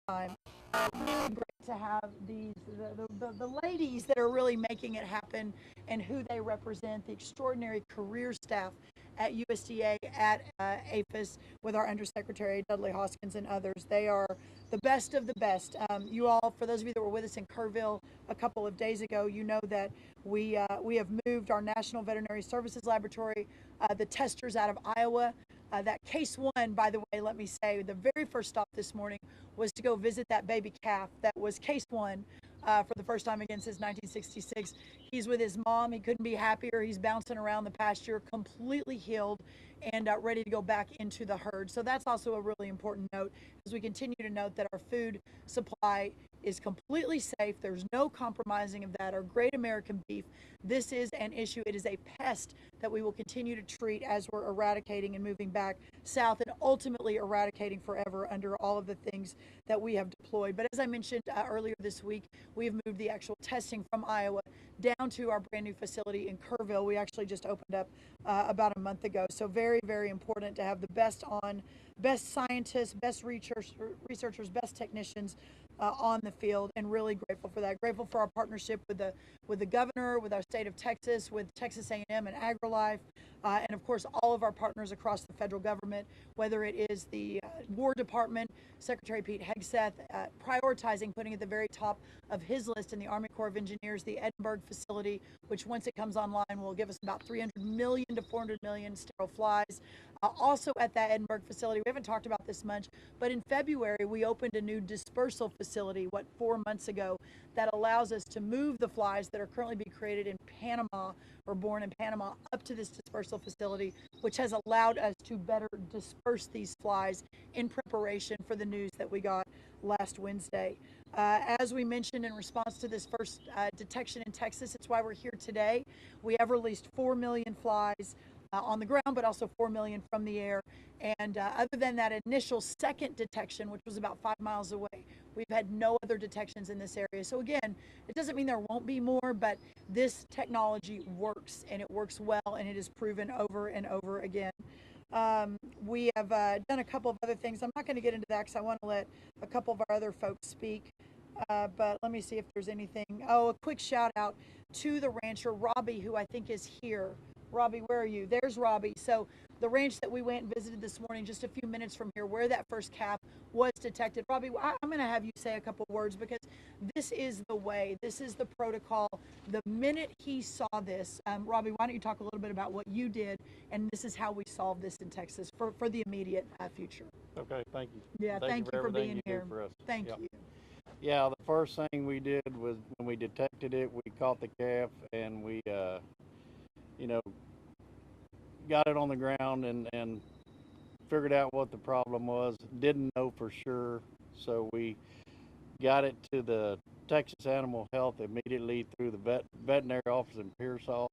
time. Really great to have the ladies that are really making it happen and who they represent, the extraordinary career staff at USDA, at APHIS, with our Undersecretary Dudley Hoskins and others. They are the best of the best. You all, for those of you that were with us in Kerrville a couple of days ago, you know that we have moved our National Veterinary Services Laboratory, the testers out of Iowa. That case one, by the way, let me say, the very first stop this morning was to go visit that baby calf that was case one for the first time again since 1966. He's with his mom. He couldn't be happier. He's bouncing around the pasture, completely healed and ready to go back into the herd. So that's also a really important note as we continue to note that our food supply is completely safe. There's no compromising of that. Our great American beef, this is an issue. It is a pest that we will continue to treat as we're eradicating and moving back south and ultimately eradicating forever under all of the things that we have deployed. But as I mentioned earlier this week, we have moved the actual testing from Iowa down to our brand new facility in Kerrville. We actually just opened up about a month ago. So very, very important to have the best scientists, best researchers, best technicians on the field, and really grateful for that. Grateful for our partnership with the governor, with our state of Texas, with Texas A&M and AgriLife, and of course all of our partners across the federal government, whether it is the War Department, Secretary Pete Hegseth, prioritizing, putting at the very top of his list in the Army Corps of Engineers, the Edinburgh facility, which once it comes online will give us about 300 million to 400 million sterile flies. Also at that Edinburgh facility, we haven't talked about this much, but in February we opened a new dispersal facility, 4 months ago, that allows us to move the flies that are currently being created in Panama or born in Panama up to this dispersal facility, which has allowed us to better disperse these flies in preparation for the news that we got last Wednesday. As we mentioned in response to this first detection in Texas, it's why we're here today. We have released 4 million flies on the ground, but also 4 million from the air. And other than that initial second detection, which was about 5 miles away, we've had no other detections in this area. So again, it doesn't mean there won't be more, but this technology works, and it works well, and it is proven over and over again. We have done a couple of other things. I'm not going to get into that because I want to let a couple of our other folks speak. But let me see if there's anything. Oh, a quick shout out to the rancher, Robbie, who I think is here. Robbie, where are you? There's Robbie. So the ranch that we went and visited this morning, just a few minutes from here, where that first calf was detected. Robbie, I'm going to have you say a couple words because this is the way, this is the protocol. The minute he saw this, Robbie, why don't you talk a little bit about what you did, and this is how we solved this in Texas for the immediate future. Okay, thank you. Yeah, thank you for being here. For us. Thank you. Yeah, the first thing we did was when we detected it, we caught the calf and we, got it on the ground and figured out what the problem was. Didn't know for sure, so we got it to the Texas Animal Health immediately through the veterinary office in Pearsall,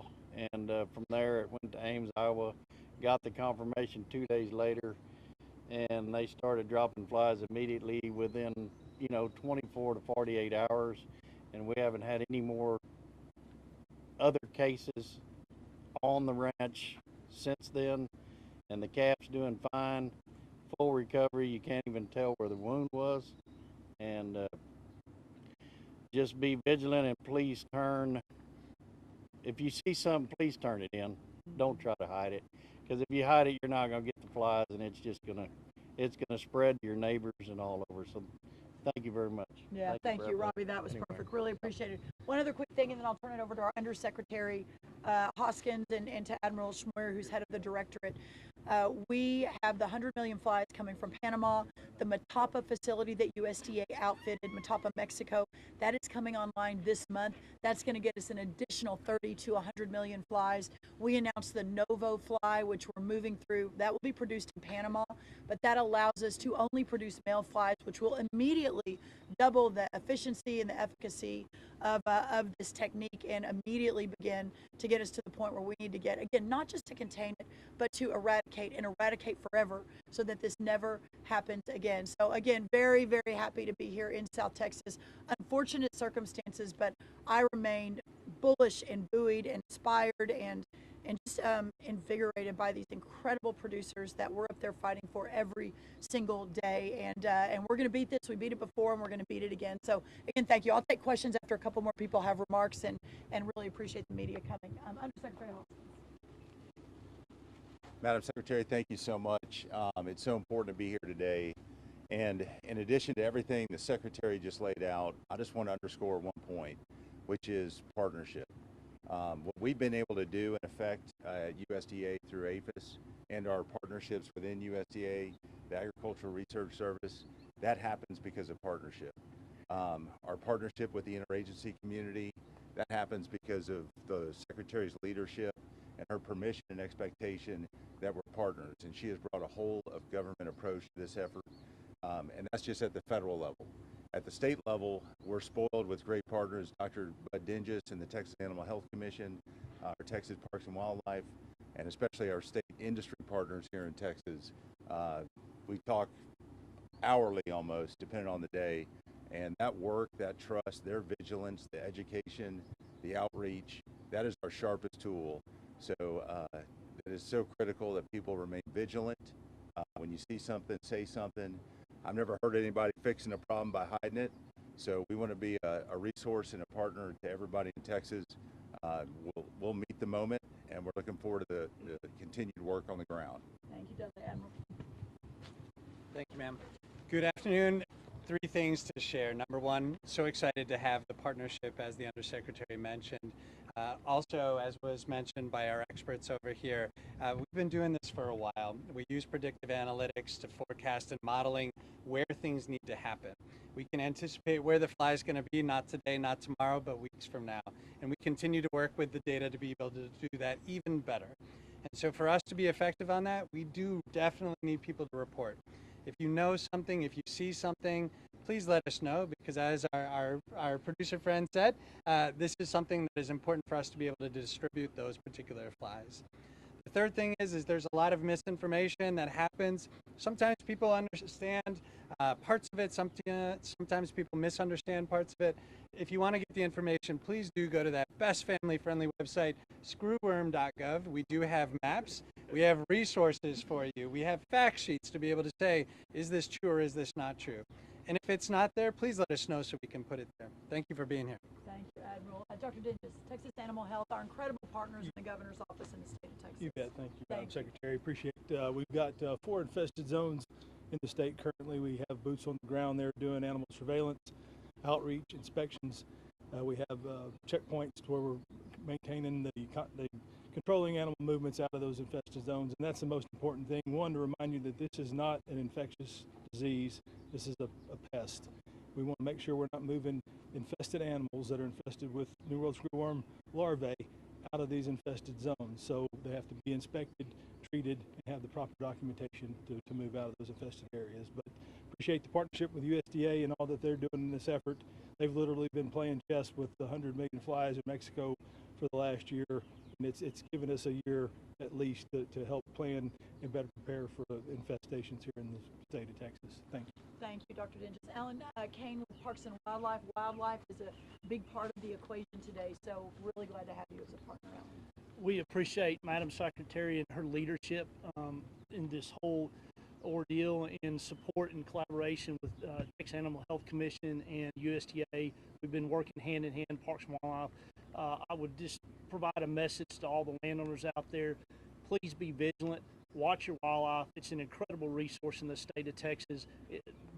and from there it went to Ames, Iowa. Got the confirmation 2 days later, and they started dropping flies immediately within 24 to 48 hours, and we haven't had any more other cases on the ranch since then, and the calf's doing fine, full recovery. You can't even tell where the wound was, and just be vigilant, and please if you see something, please turn it in. Don't try to hide it, because if you hide it, you're not going to get the flies, and it's gonna spread to your neighbors and all over. So thank you very much. Yeah, thank you, Robbie. That was perfect. Really appreciate it. One other quick thing, and then I'll turn it over to our Undersecretary Hoskins and to Admiral Schmoyer, who's head of the directorate. We have the 100 million flies coming from Panama, the Matapa facility that USDA outfitted, Matapa, Mexico. That is coming online this month. That's going to get us an additional 30 to 100 million flies. We announced the Novo fly, which we're moving through. That will be produced in Panama, but that allows us to only produce male flies, which will immediately double the efficiency and the efficacy of this technique, and immediately begin to get us to the point where we need to get, again, not just to contain it, but to eradicate forever, so that this never happens again. So again, very, very happy to be here in South Texas. Unfortunate circumstances, but I remained bullish and buoyed and inspired and and just invigorated by these incredible producers that we're up there fighting for every single day. And we're going to beat this. We beat it before, and we're going to beat it again. So again, thank you. I'll take questions after a couple more people have remarks, and really appreciate the media coming. Undersecretary Hall. Madam Secretary, thank you so much. It's so important to be here today. And in addition to everything the Secretary just laid out, I just want to underscore one point, which is partnership. What we've been able to do, in effect, at USDA through APHIS and our partnerships within USDA, the Agricultural Research Service, that happens because of partnership. Our partnership with the interagency community, that happens because of the Secretary's leadership and her permission and expectation that we're partners. And she has brought a whole of government approach to this effort. And that's just at the federal level. At the state level, we're spoiled with great partners, Dr. Bud Dinges and the Texas Animal Health Commission, our Texas Parks and Wildlife, and especially our state industry partners here in Texas. We talk hourly almost, depending on the day. And that work, that trust, their vigilance, the education, the outreach, that is our sharpest tool. So it is so critical that people remain vigilant. When you see something, say something. I've never heard anybody fixing a problem by hiding it. So we want to be a resource and a partner to everybody in Texas. We'll meet the moment, and we're looking forward to the continued work on the ground. Thank you, Dudley. Admiral. Thank you, ma'am. Good afternoon. 3 things to share. Number one, so excited to have the partnership, as the Undersecretary mentioned. Also, as was mentioned by our experts over here, we've been doing this for a while. We use predictive analytics to forecast and modeling where things need to happen. We can anticipate where the fly is going to be, not today, not tomorrow, but weeks from now. And we continue to work with the data to be able to do that even better. And so for us to be effective on that, we do definitely need people to report. If you know something, if you see something, please let us know, because as our producer friend said, this is something that is important for us to be able to distribute those particular flies. The third thing is there's a lot of misinformation that happens. Sometimes people understand parts of it, sometimes people misunderstand parts of it. If you want to get the information, please do go to that best family-friendly website, screwworm.gov. We do have maps. We have resources for you. We have fact sheets to be able to say, is this true or is this not true? And if it's not there, please let us know so we can put it there. Thank you for being here. Thank you, Admiral. Dr. Dinges, Texas Animal Health, our incredible partners in the governor's office in the state of Texas. You bet. Thank you, Madam Secretary. Appreciate it. We've got 4 infested zones in the state currently. We have boots on the ground there doing animal surveillance, outreach, inspections. We have checkpoints where we're maintaining the controlling animal movements out of those infested zones, and that's the most important thing. One, to remind you that this is not an infectious disease. This is a pest. We want to make sure we're not moving infested animals that are infested with New World screwworm larvae out of these infested zones. So they have to be inspected, treated, and have the proper documentation to move out of those infested areas. But appreciate the partnership with USDA and all that they're doing in this effort. They've literally been playing chess with the 100 million flies in Mexico for the last year, and it's given us a year at least to help plan and better prepare for infestations here in the state of Texas. Thank you. Thank you, Dr. Dinges. Alan Kane with Parks and Wildlife. Wildlife is a big part of the equation today, so really glad to have you as a partner, Alan. We appreciate Madam Secretary and her leadership in this whole ordeal, in support and collaboration with Texas Animal Health Commission and USDA. We've been working hand in hand, Parks and Wildlife. I would just provide a message to all the landowners out there. Please be vigilant. Watch your wildlife. It's an incredible resource in the state of Texas.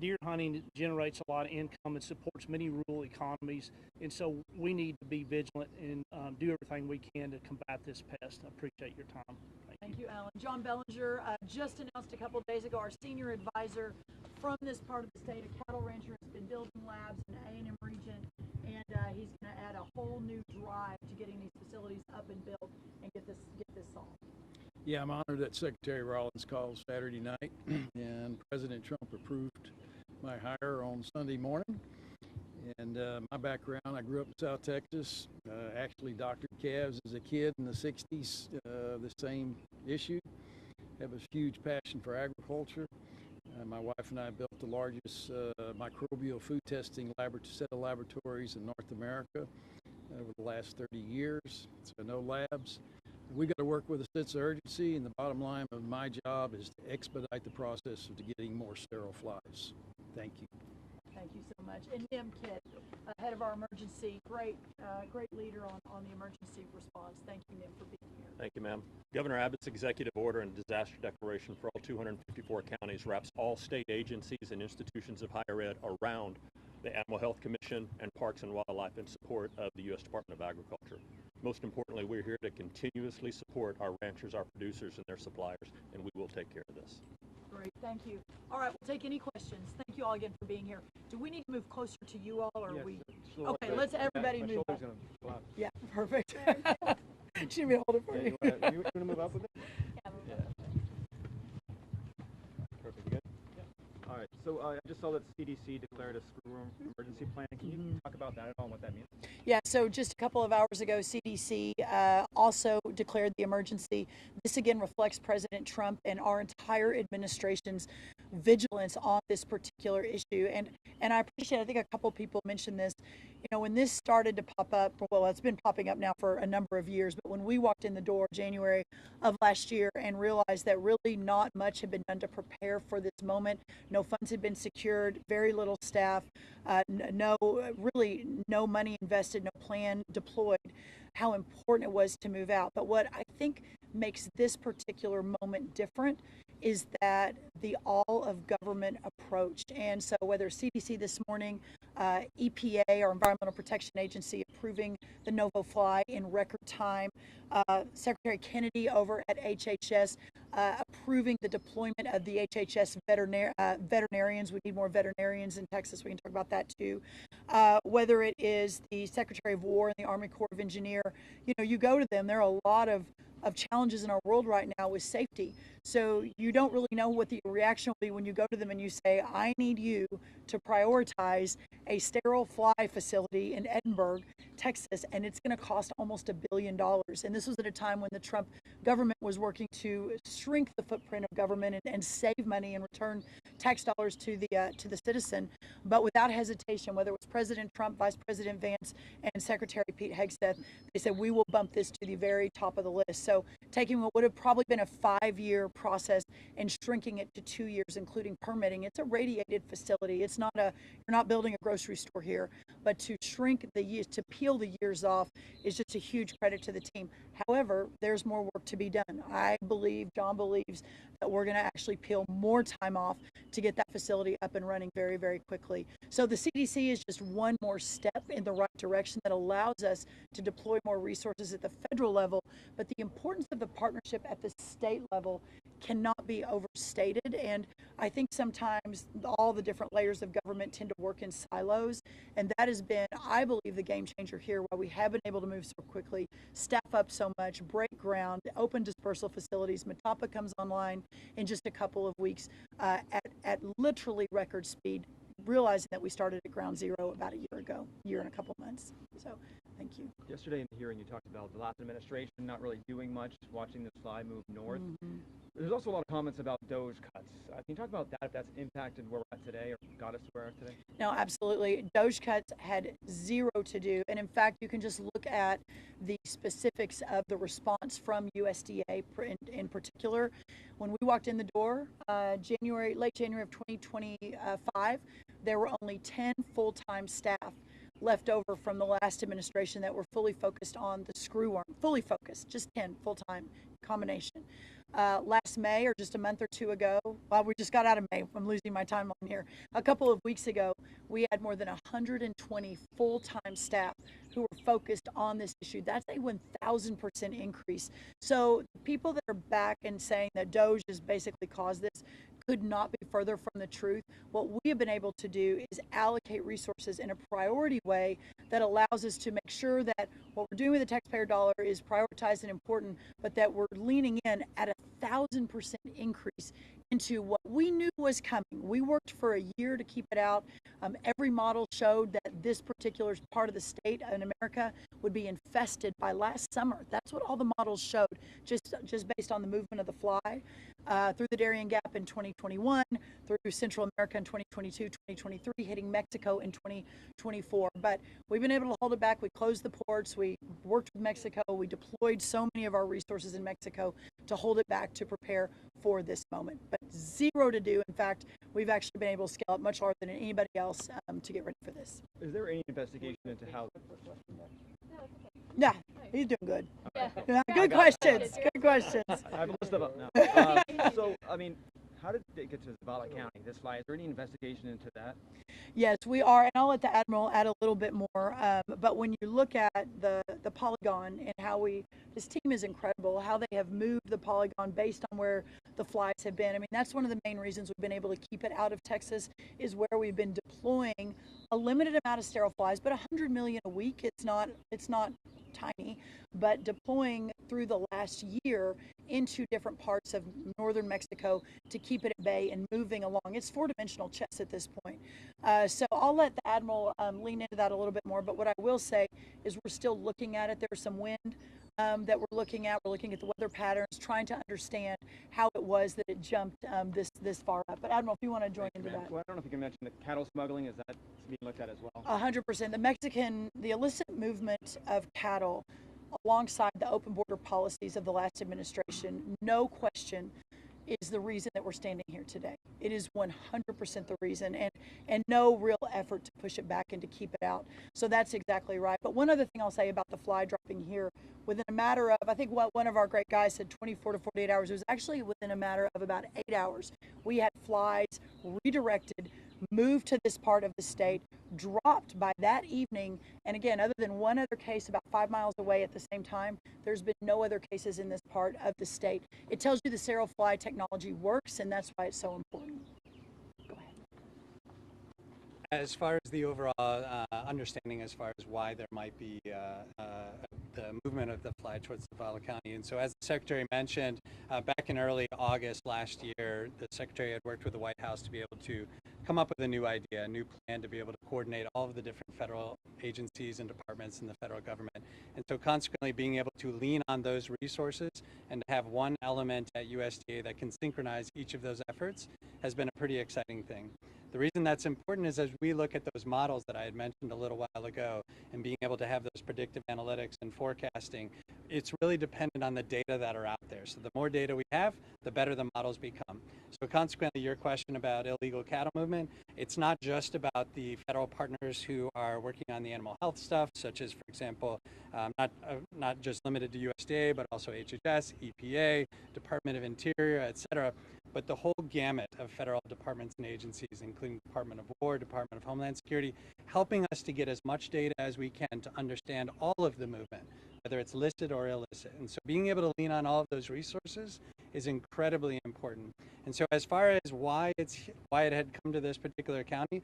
Deer hunting generates a lot of income and supports many rural economies. And so we need to be vigilant and do everything we can to combat this pest. I appreciate your time. Thank you, Alan. John Bellinger just announced a couple of days ago, our senior advisor from this part of the state, a cattle rancher, has been building labs in the A&M region, and he's going to add a whole new drive to getting these facilities up and built and get this solved. Yeah, I'm honored that Secretary Rollins called Saturday night and President Trump approved my hire on Sunday morning. And my background, I grew up in South Texas, actually doctored calves as a kid in the 60s, the same issue. Have a huge passion for agriculture. My wife and I built the largest microbial food testing set of laboratories in North America over the last 30 years. So no labs. we got to work with a sense of urgency, and the bottom line of my job is to expedite the process of getting more sterile flies. Thank you. Thank you so much. And Nim Kidd, head of our emergency, great leader on the emergency response. Thank you, Nim, for being here. Thank you, ma'am. Governor Abbott's executive order and disaster declaration for all 254 counties wraps all state agencies and institutions of higher ed around the Animal Health Commission and Parks and Wildlife in support of the U.S. Department of Agriculture. Most importantly, we're here to continuously support our ranchers, our producers, and their suppliers, and we will take care of this. Great, thank you. All right, we'll take any questions. Thank you all again for being here. Do we need to move closer to you all, or Yes, we? slow Okay, up. let's everybody My move up. shoulder's gonna collapse. Yeah, perfect. She may hold it for Yeah, you. you wanna move up with it? Yeah. Perfect, good? Yeah. All right, so I just saw that CDC declared a screw room emergency plan. Can you talk about that at all and what that means? Yeah, so just a couple of hours ago, CDC also declared the emergency. This again reflects President Trump and our entire administration's vigilance on this particular issue. And I appreciate, I think a couple people mentioned this, you know, when this started to pop up, well, it's been popping up now for a number of years, but when we walked in the door January of last year and realized that really not much had been done to prepare for this moment, no funds had been secured, very little staff, really no money invested, no plan deployed, how important it was to move out. But what I think makes this particular moment different is that the all of government approach. And so whether CDC this morning, EPA, or Environmental Protection Agency, approving the Novo Fly in record time, Secretary Kennedy over at HHS approving the deployment of the HHS veterinarians. We need more veterinarians in Texas. We can talk about that too. Whether it is the Secretary of War and the Army Corps of Engineer, you know, you go to them, there are a lot of challenges in our world right now with safety. So you don't really know what the reaction will be when you go to them and you say, I need you to prioritize a sterile fly facility in Edinburgh, Texas, and it's going to cost almost $1 billion. And this was at a time when the Trump government was working to shrink the footprint of government and save money and return tax dollars to the citizen. But without hesitation, whether it was President Trump, Vice President Vance, and Secretary Pete Hegseth, they said, we will bump this to the very top of the list. So taking what would have probably been a 5-year process and shrinking it to 2 years, including permitting. It's a radiated facility. It's not you're not building a grocery store here, but to shrink the years, to peel the years off, is just a huge credit to the team. However, there's more work to be done. John believes that we're going to actually peel more time off to get that facility up and running very, very quickly. So the CDC is just one more step in the right direction that allows us to deploy more resources at the federal level. But the importance of the partnership at the state level cannot be overstated. And I think sometimes all the different layers of government tend to work in silos. And that has been, I believe, the game changer here, why we have been able to move so quickly, staff up so much, break ground, open dispersal facilities. Matapa comes online in just a couple of weeks at literally record speed, realizing that we started at ground zero about a year and a couple months. So thank you. Yesterday in the hearing, you talked about the last administration not really doing much, watching this fly move north. Mm-hmm. There's also a lot of comments about DOGE cuts. Can you talk about that, if that's impacted where we're at today or got us to where we're at today? No, absolutely. DOGE cuts had zero to do. And in fact, you can just look at the specifics of the response from USDA in particular. When we walked in the door, late January of 2025, there were only 10 full-time staff left over from the last administration that were fully focused on the screw worm. Fully focused, just 10 full-time combination. Last May, or just a month or two ago, well, we just got out of May, I'm losing my timeline here. A couple of weeks ago, we had more than 120 full-time staff who were focused on this issue. That's a 1,000% increase. So people that are back and saying that DOGE has basically caused this could not be further from the truth. What we have been able to do is allocate resources in a priority way that allows us to make sure that what we're doing with the taxpayer dollar is prioritized and important, but that we're leaning in at 1,000% increase into what we knew was coming. We worked for a year to keep it out. Every model showed that this particular part of the state in America would be infested by last summer. That's what all the models showed, just based on the movement of the fly through the Darien Gap in 2021, through Central America in 2022, 2023, hitting Mexico in 2024. But we've been able to hold it back. We closed the ports. We worked with Mexico. We deployed so many of our resources in Mexico to hold it back, to prepare for this moment. But zero to do. In fact, we've actually been able to scale up much larger than anybody else to get ready for this. Is there any investigation into how? Yeah, he's doing good. Okay. Yeah, good questions. Good questions. I have a list of them now. So, I mean, how did it get to Zavala County, this fly? Is there any investigation into that? Yes, we are, and I'll let the Admiral add a little bit more. But when you look at the polygon and how this team is incredible, how they have moved the polygon based on where the flies have been. I mean, that's one of the main reasons we've been able to keep it out of Texas, is where we've been deploying a limited amount of sterile flies, but 100 million a week. It's not tiny, but deploying through the last year into different parts of northern Mexico to keep it at bay and moving along. It's four-dimensional chess at this point. So I'll let the Admiral lean into that a little bit more, but what I will say is we're still looking at it. There's some wind that we're looking at. We're looking at the weather patterns, trying to understand how it was that it jumped this far up. But Admiral, if you want to join into that. Well, I don't know if you can mention the cattle smuggling. Is that being looked at as well? 100%. The illicit movement of cattle alongside the open border policies of the last administration, no question, is the reason that we're standing here today. It is 100% the reason, and no real effort to push it back and to keep it out. So that's exactly right. But one other thing I'll say about the fly dropping here, within a matter of, I think what one of our great guys said, 24 to 48 hours, it was actually within a matter of about 8 hours. We had flies redirected, moved to this part of the state, dropped by that evening. And again, other than one other case about 5 miles away at the same time, there's been no other cases in this part of the state. It tells you the sterile fly technology works, and that's why it's so important. Go ahead. As far as the overall understanding as far as why there might be the movement of the fly towards Zavala County. And so as the Secretary mentioned, back in early August last year, the Secretary had worked with the White House to be able to come up with a new idea, a new plan to be able to coordinate all of the different federal agencies and departments in the federal government. And so consequently being able to lean on those resources and to have one element at USDA that can synchronize each of those efforts has been a pretty exciting thing. The reason that's important is as we look at those models that I had mentioned a little while ago and being able to have those predictive analytics and forecasting, it's really dependent on the data that are out there. So the more data we have, the better the models become. So consequently, your question about illegal cattle movement, it's not just about the federal partners who are working on the animal health stuff, such as, for example, not just limited to USDA, but also HHS, EPA, Department of Interior, et cetera, but the whole gamut of federal departments and agencies, including Department of War, Department of Homeland Security, helping us to get as much data as we can to understand all of the movement, whether it's listed or illicit. And so being able to lean on all of those resources is incredibly important. And so as far as why it had come to this particular county,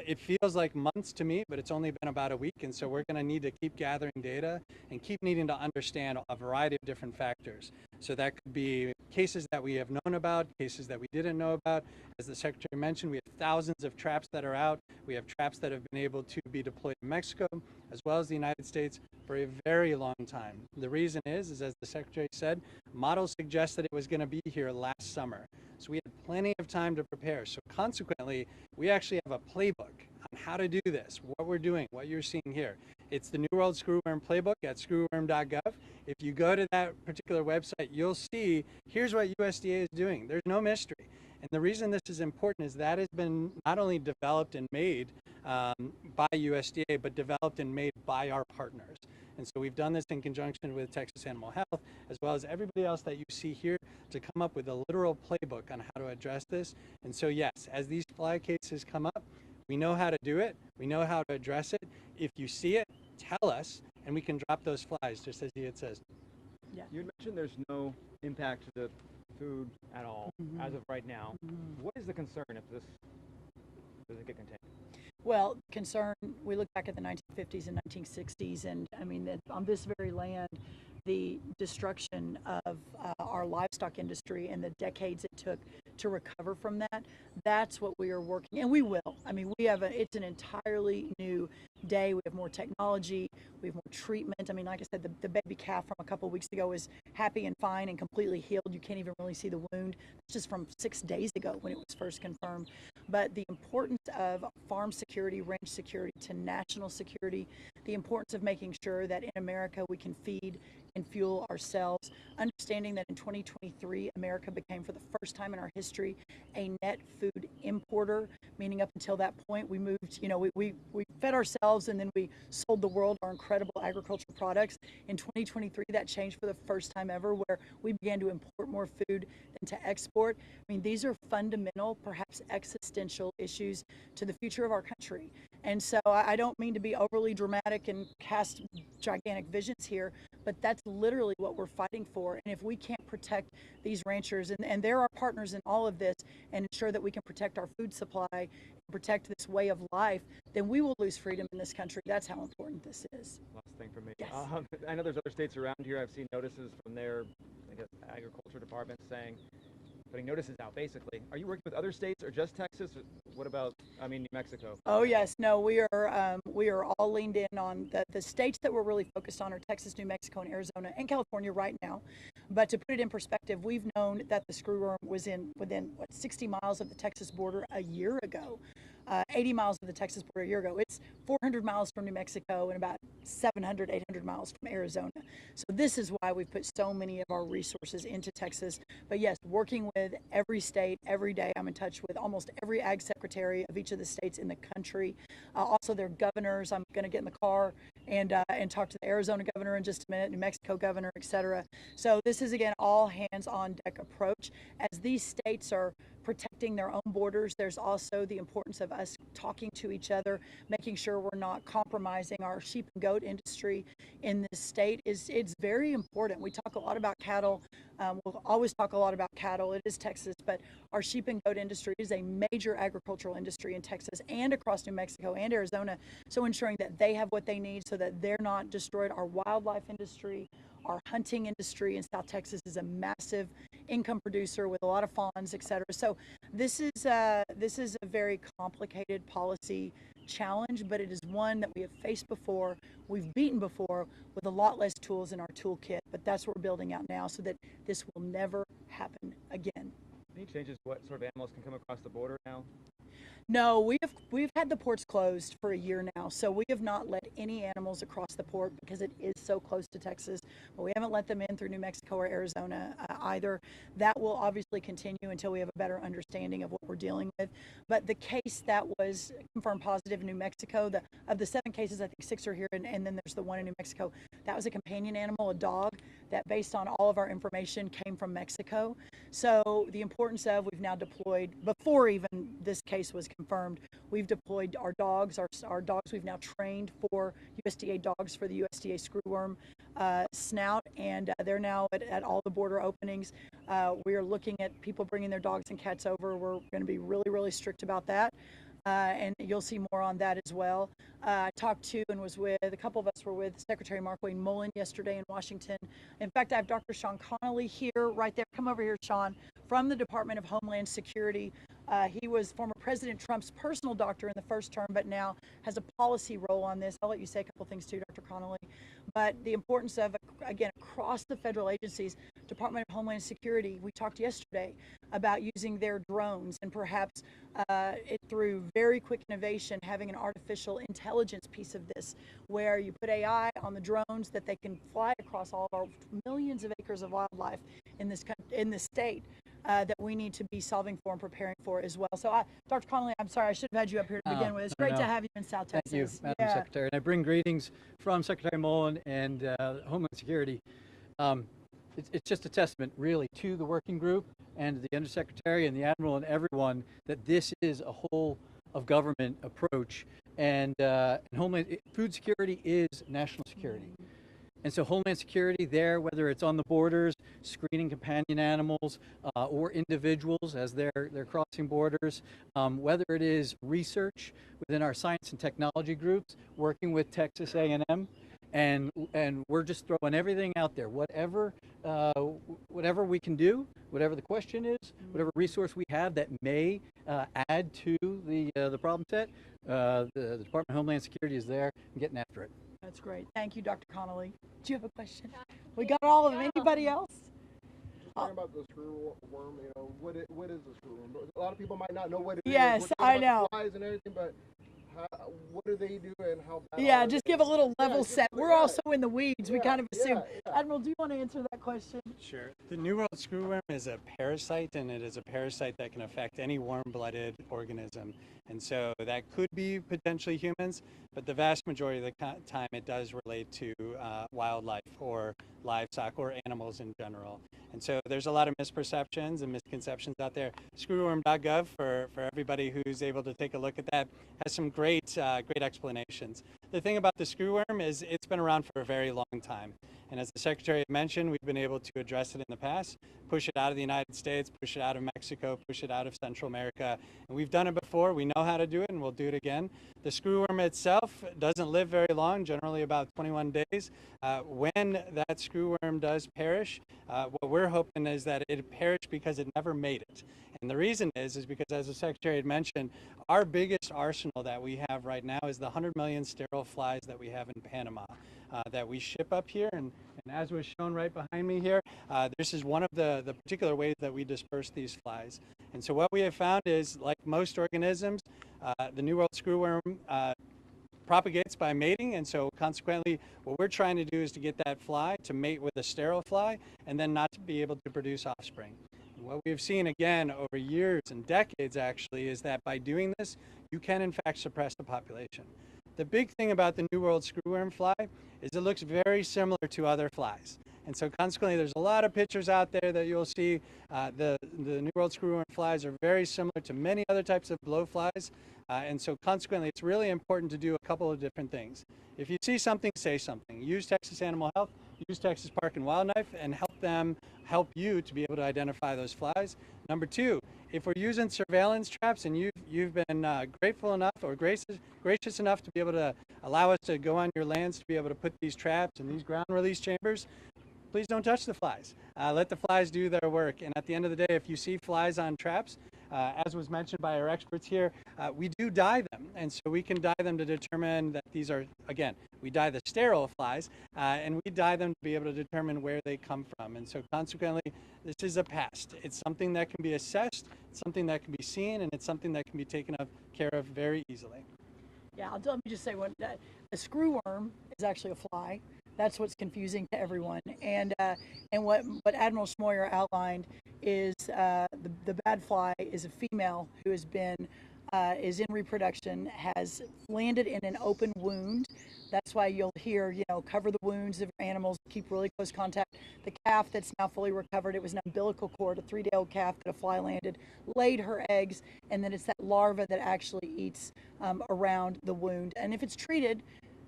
it feels like months to me, but it's only been about a week. And so we're going to need to keep gathering data and keep needing to understand a variety of different factors. So that could be cases that we have known about, cases that we didn't know about. As the Secretary mentioned, we have thousands of traps that are out. We have traps that have been able to be deployed in Mexico, as well as the United States, for a very long time. The reason is as the Secretary said, models suggest that it was going to be here last summer. So we had plenty of time to prepare. So consequently, we actually have a playbook on how to do this, what we're doing, what you're seeing here. It's the New World Screwworm Playbook at screwworm.gov. If you go to that particular website, you'll see here's what USDA is doing. There's no mystery. And the reason this is important is that has been not only developed and made by USDA, but developed and made by our partners. And so we've done this in conjunction with Texas Animal Health, as well as everybody else that you see here, to come up with a literal playbook on how to address this. And so yes, as these fly cases come up, we know how to do it. We know how to address it. If you see it, tell us, and we can drop those flies, just as he had said. Yeah. You had mentioned there's no impact to the food at all as of right now. What is the concern if this doesn't get contained? Well, concern, we look back at the 1950s and 1960s, and I mean, that on this very land, the destruction of our livestock industry and the decades it took to recover from that, that's what we are working, and we will. I mean, it's an entirely new day. We have more technology, we have more treatment. I mean, like I said, the baby calf from a couple of weeks ago is happy and fine and completely healed. You can't even really see the wound. It's just from 6 days ago when it was first confirmed. But the importance of farm security, range security to national security, the importance of making sure that in America we can feed and fuel ourselves, understanding that in 2023, America became, for the first time in our history, a net food importer, meaning up until that point, we moved, we fed ourselves and then we sold the world our incredible agricultural products. In 2023, that changed for the first time ever, where we began to import more food than to export. I mean, these are fundamental, perhaps existential issues to the future of our country. And so I don't mean to be overly dramatic and cast gigantic visions here, but that's literally what we're fighting for. And if we can't protect these ranchers, and they're our partners in all of this, and ensure that we can protect our food supply, and protect this way of life, then we will lose freedom in this country. That's how important this is. Last thing for me. Yes. I know there's other states around here. I've seen notices from their, I guess, agriculture department putting notices out, basically. Are you working with other states or just Texas? What about, New Mexico? Oh yes, no, we are all leaned in on the states that we're really focused on are Texas, New Mexico, and Arizona, and California right now. But to put it in perspective, we've known that the screwworm was within 60 miles of the Texas border a year ago. 80 miles of the Texas border a year ago. It's 400 miles from New Mexico and about 700, 800 miles from Arizona. So this is why we've put so many of our resources into Texas. But yes, working with every state, every day. I'm in touch with almost every ag secretary of each of the states in the country. Also their governors. I'm going to get in the car and talk to the Arizona governor in just a minute, New Mexico governor, etc. So this is, again, all hands on deck approach. As these states are protecting their own borders, there's also the importance of us talking to each other, making sure we're not compromising our sheep and goat industry in this state. It's very important. We talk a lot about cattle. We'll always talk a lot about cattle. It is Texas, but our sheep and goat industry is a major agricultural industry in Texas and across New Mexico and Arizona. So ensuring that they have what they need so that they're not destroyed. Our wildlife industry, our hunting industry in South Texas is a massive income producer with a lot of fawns, etc. So this is a very complicated policy challenge, but it is one that we have faced before, we've beaten before, with a lot less tools in our toolkit. But that's what we're building out now so that this will never happen again. Any changes to what sort of animals can come across the border now? No, we've had the ports closed for a year now, so we have not let any animals across the port because it is so close to Texas. But we haven't let them in through New Mexico or Arizona either. That will obviously continue until we have a better understanding of what we're dealing with. But the case that was confirmed positive in New Mexico, of the 7 cases, I think 6 are here, and then there's the one in New Mexico. That was a companion animal, a dog, that based on all of our information came from Mexico. So the importance of, we've now deployed, before even this case was confirmed, we've deployed our dogs. Our dogs we've now trained for USDA dogs for the USDA screwworm snout, and they're now at all the border openings. We are looking at people bringing their dogs and cats over. We're going to be really, really strict about that. And you'll see more on that as well. I talked to and was with, a couple of us were with Secretary Mark Wayne Mullen yesterday in Washington. In fact, I have Dr. Sean Connolly here, right there. Come over here, Sean, from the Department of Homeland Security. He was former President Trump's personal doctor in the first term, but now has a policy role on this. I'll let you say a couple things too, Dr. Connolly. But the importance of, again, across the federal agencies, Department of Homeland Security, we talked yesterday about using their drones and perhaps through very quick innovation, having an artificial intelligence piece of this, where you put AI on the drones that they can fly across all of our millions of acres of wildlife in this state. That we need to be solving for and preparing for as well. So, Dr. Connolly, I'm sorry, I should have had you up here to begin with. It's great to have you in South Texas. Thank you, Madam Secretary. And I bring greetings from Secretary Mullen and Homeland Security. It's just a testament, really, to the working group and the Undersecretary and the Admiral and everyone that this is a whole of government approach. And food security is national security. And so Homeland Security there, whether it's on the borders, screening companion animals or individuals as they're crossing borders, whether it is research within our science and technology groups, working with Texas A&M and we're just throwing everything out there, whatever we can do, whatever the question is, whatever resource we have that may add to the problem set. The Department of Homeland Security is there and getting after it. That's great. Thank you, Dr. Connolly. Do you have a question? We got all of them. Anybody else? Just talking about the screwworm, you know, what is the screwworm? A lot of people might not know what it is. Yes, I know. Flies and everything, but what do they do and how bad? Yeah, just give a little level set. We're also in the weeds. We kind of assume. Yeah. Admiral, do you want to answer that question? Sure. The New World screwworm is a parasite, and it is a parasite that can affect any warm-blooded organism. And so that could be potentially humans, but the vast majority of the time it does relate to wildlife or livestock or animals in general. And so there's a lot of misperceptions and misconceptions out there. Screwworm.gov, for everybody who's able to take a look at that, has some great explanations. The thing about the screwworm is it's been around for a very long time. And as the Secretary mentioned, we've been able to address it in the past, push it out of the United States, push it out of Mexico, push it out of Central America. And we've done it before. We know how to do it, and we'll do it again. The screwworm itself doesn't live very long, generally about 21 days. When that screwworm does perish, what we're hoping is that it perished because it never made it. And the reason is because, as the Secretary had mentioned, our biggest arsenal that we have right now is the 100 million sterile flies that we have in Panama that we ship up here. And as was shown right behind me here, this is one of the particular ways that we disperse these flies. And so what we have found is, like most organisms, the New World screwworm propagates by mating, and so consequently what we're trying to do is to get that fly to mate with a sterile fly and then not to be able to produce offspring. And what we've seen again over years and decades actually is that by doing this you can in fact suppress the population. The big thing about the New World screwworm fly is it looks very similar to other flies. And so consequently, there's a lot of pictures out there that you'll see. The New World screwworm flies are very similar to many other types of blowflies. And so consequently, it's really important to do a couple of different things. If you see something, say something. Use Texas Animal Health, use Texas Park and Wildlife, and help them help you to be able to identify those flies. Number two, if we're using surveillance traps and you've been grateful enough or gracious enough to be able to allow us to go on your lands to be able to put these traps and these ground release chambers, please don't touch the flies. Let the flies do their work. And at the end of the day, if you see flies on traps, as was mentioned by our experts here, we do dye them. And so we can dye them to determine that these are, again, we dye the sterile flies, and we dye them to be able to determine where they come from. And so consequently, this is a pest. It's something that can be assessed, it's something that can be seen, and it's something that can be taken care of very easily. Yeah, let me just say a screwworm is actually a fly. That's what's confusing to everyone. And what Admiral Schmoyer outlined is the bad fly is a female who has been is in reproduction, has landed in an open wound. That's why you'll hear, cover the wounds of your animals, keep really close contact. The calf that's now fully recovered, it was an umbilical cord, a 3-day-old calf that a fly landed, laid her eggs, and then it's that larva that actually eats around the wound. And if it's treated,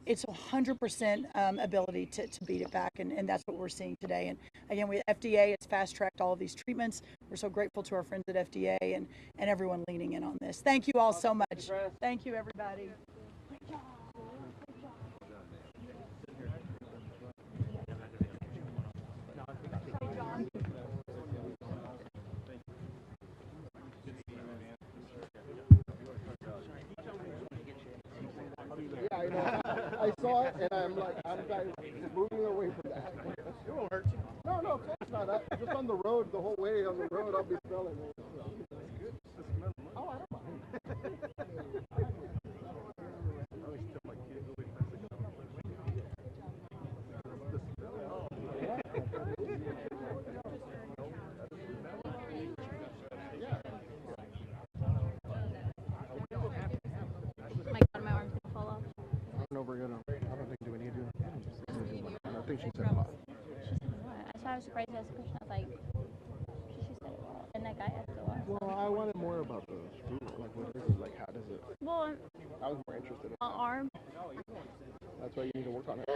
it's 100% ability to beat it back, and that's what we're seeing today. And again, with FDA, it's fast-tracked all of these treatments. We're so grateful to our friends at FDA and everyone leaning in on this. Thank you all so much. Thank you, everybody. Yeah, I know. I saw it, and I'm moving away from that. It won't hurt you. No, of course not. Just on the road, the whole way on the road, I'll be smelling it. Oh, I don't mind. My God, my arm's gonna fall off. I don't think we need to. I think she said a lot. She said what? That's why I was surprised you asked the question. I was like, she said a lot. And that guy asked a lot. Well, I wanted more about the screw. Like, what is it? Like, how does it? Well, I was more interested in arm. That's why you need to work on it.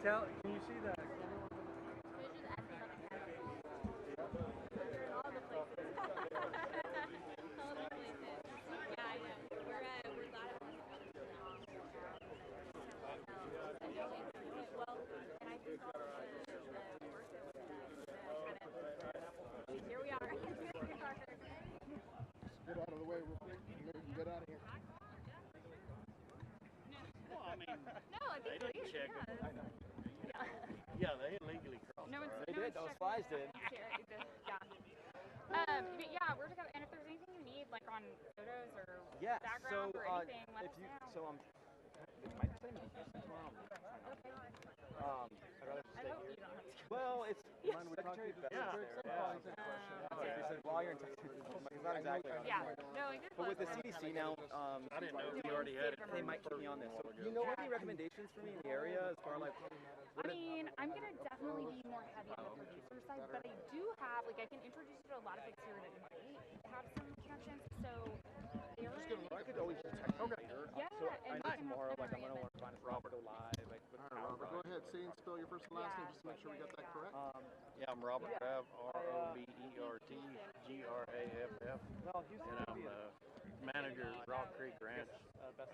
Can you see the camera? He was just asking about the cattle. They're in all the places. All the places. Yeah. We're glad it was well, and I think all the work that here we are. Get out of the way real quick. Get out of here. Well, I mean, No, I think they didn't check it. Yeah, they illegally crossed. No one's, They no did. one's Those checking flies it. did. Yeah. But yeah, we're together. And if there's anything you need, like on photos or Yeah. background So or anything, let if us you know. so might be sending me this tomorrow. I'd rather I stay hope here. you don't have to go. Well, it's Mind we talk to Secretary you? Best Yeah. is there. They said while you're in Texas, it's not exactly. Yeah. No, you're But with the close. CDC now, I didn't know you already had it. they might keep me on this. So, While you know, any recommendations for me in the area as far like? I mean, I'm gonna definitely be more heavy on the producer side, but I do have, like, I can introduce you to a lot of folks here that might have some connections. So, I could always just text you later. yeah, So and I we can tomorrow, have like I'm gonna Robert. want to find a Robert go live, like with Robert, go ahead. Say and spell your first and last name just to make sure we got that correct. Yeah, I'm Robert Graff, ROBERT GRAFF, Well, Houston and I'm the manager at Rock Creek Ranch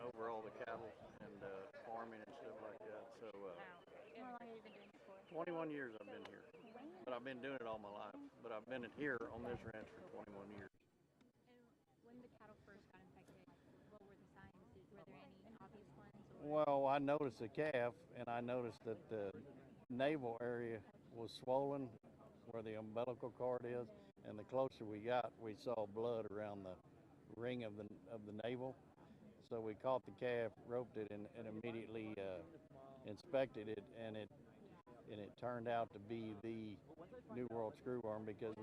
over all the cattle and farming and stuff like that. So How long have you been doing this for? 21 years I've been here, but I've been doing it all my life. But I've been here on this ranch for 21 years. And when the cattle first got infected, what were the signs? Were there any obvious ones? Well, I noticed the calf, and I noticed that the navel area was swollen where the umbilical cord is, and the closer we got, we saw blood around the ring of the navel. So we caught the calf, roped it, and immediately inspected it, and it turned out to be the New World screwworm because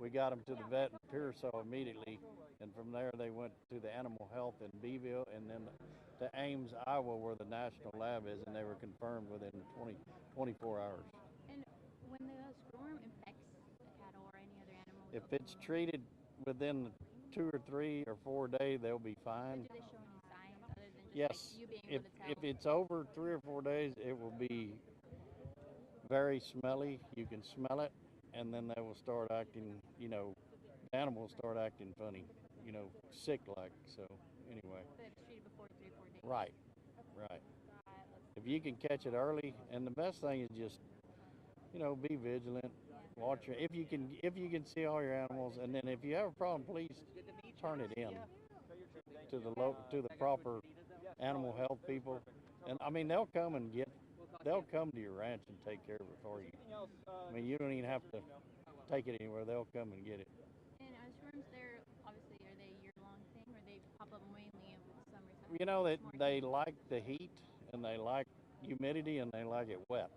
we got them to the vet in Pearsall immediately, and from there they went to the animal health in Beeville, and then to Ames, Iowa, where the national lab is, and they were confirmed within 24 hours. And when the screwworm infects a cattle or any other animal, If it's treated within 2 or 3 or 4 days, they'll be fine. do they show any signs other than just Yes, like you being if able to tell? if it's over 3 or 4 days, it will be very smelly. You can smell it, and then they will start acting, the animals start acting funny, sick-like. So anyway. But it's treated before 3 or 4 days. Right. If you can catch it early, and the best thing is just, be vigilant. Watch if you can see all your animals, and then if you have a problem, please turn it in to the proper animal health people, and I mean they'll come to your ranch and take care of it for you. I mean you don't even have to take it anywhere; they'll come and get it. And screwworms, they're obviously, are they a year-long thing, or they pop up mainly in the summertime? You know that they like the heat, and they like humidity, and they like it wet,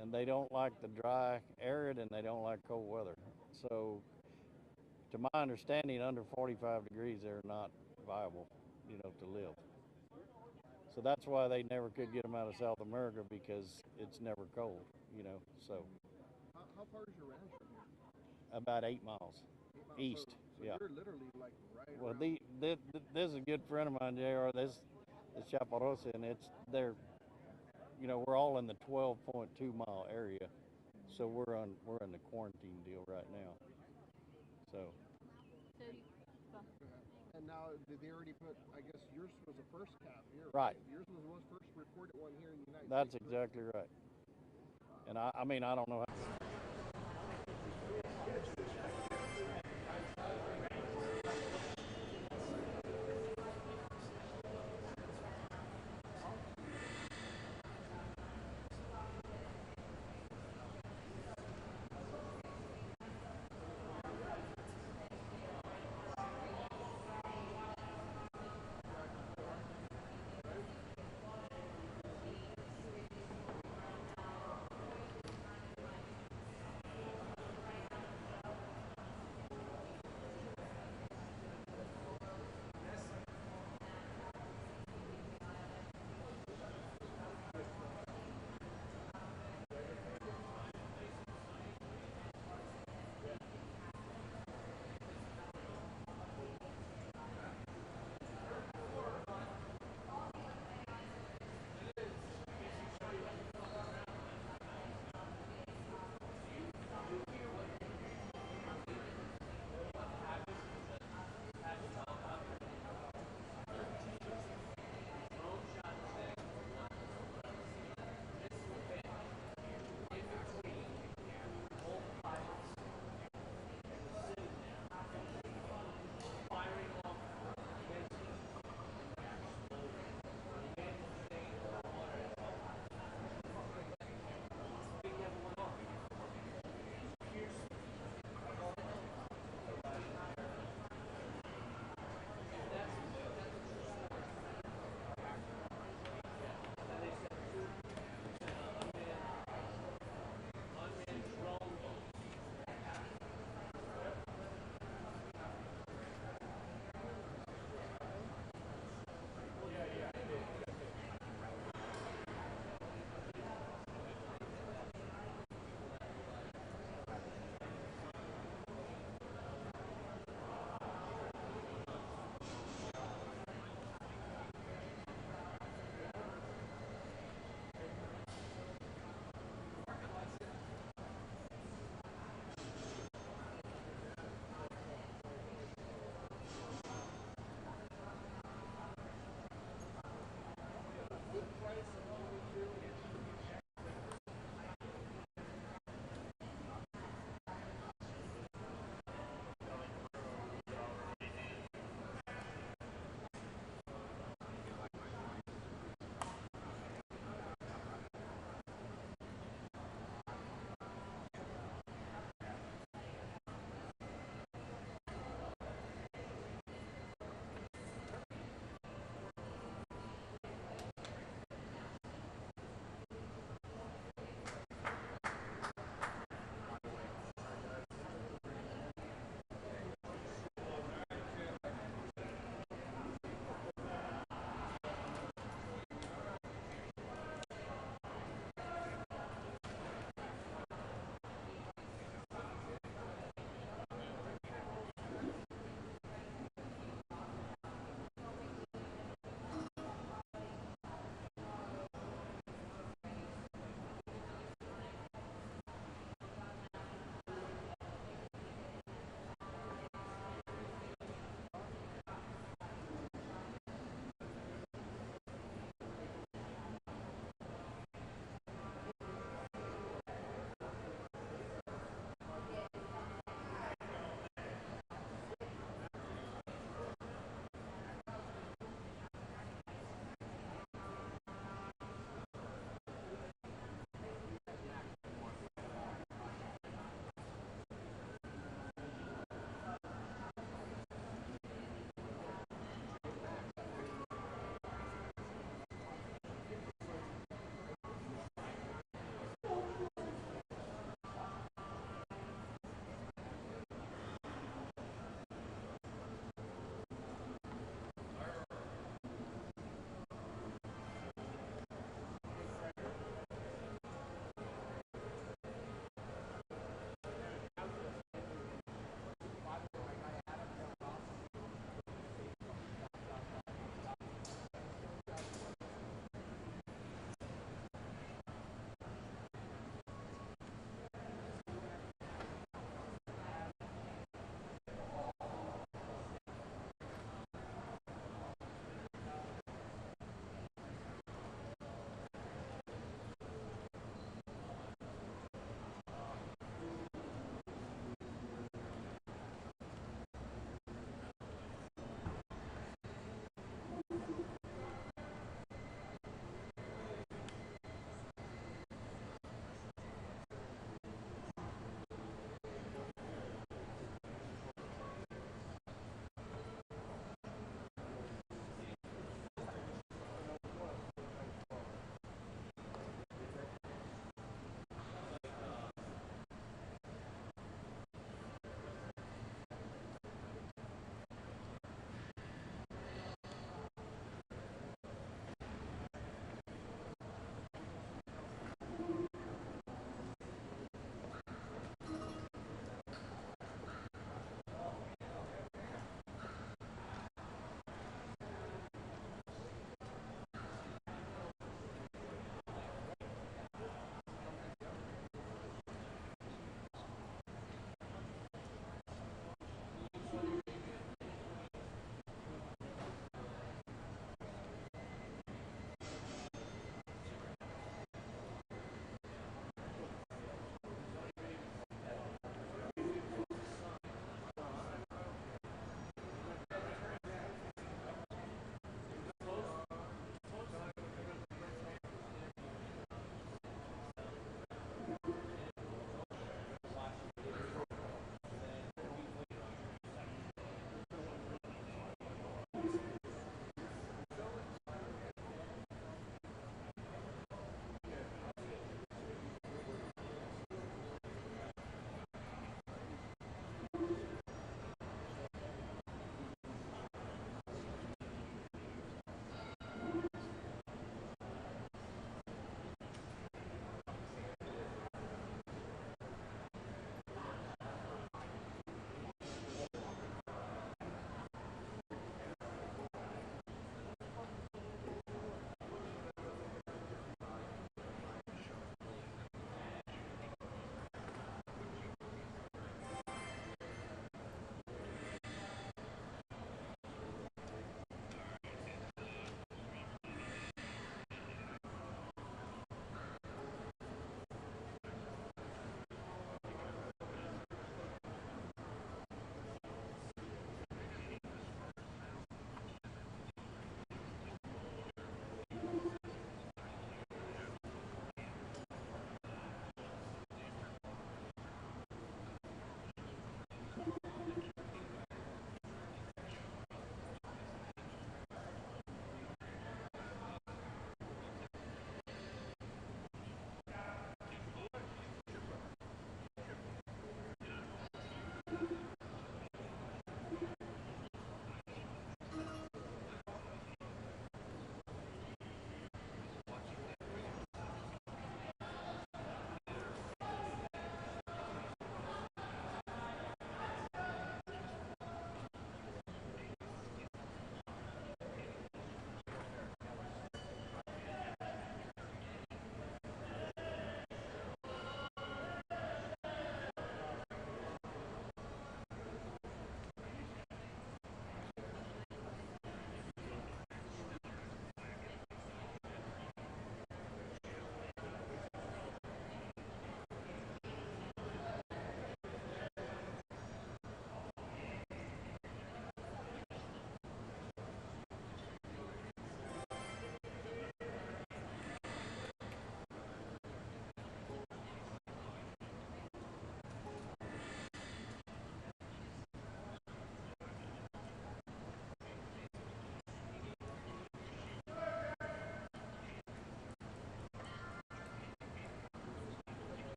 and they don't like the dry, arid, and they don't like cold weather. So, to my understanding, under 45 degrees, they're not viable, to live. So that's why they never could get them out of South America, because it's never cold, so. How far is your ranch from here? About 8 miles east, So yeah. you're literally like right Well, around. this is a good friend of mine, JR. This is Chaparrosa, and they're, we're all in the 12.2 mile area, so we're in the quarantine deal right now. So. And now, did they already put, I guess yours was the first calf here. Right. Yours was the first reported one here in the United That's States. exactly right. And I mean, I don't know how.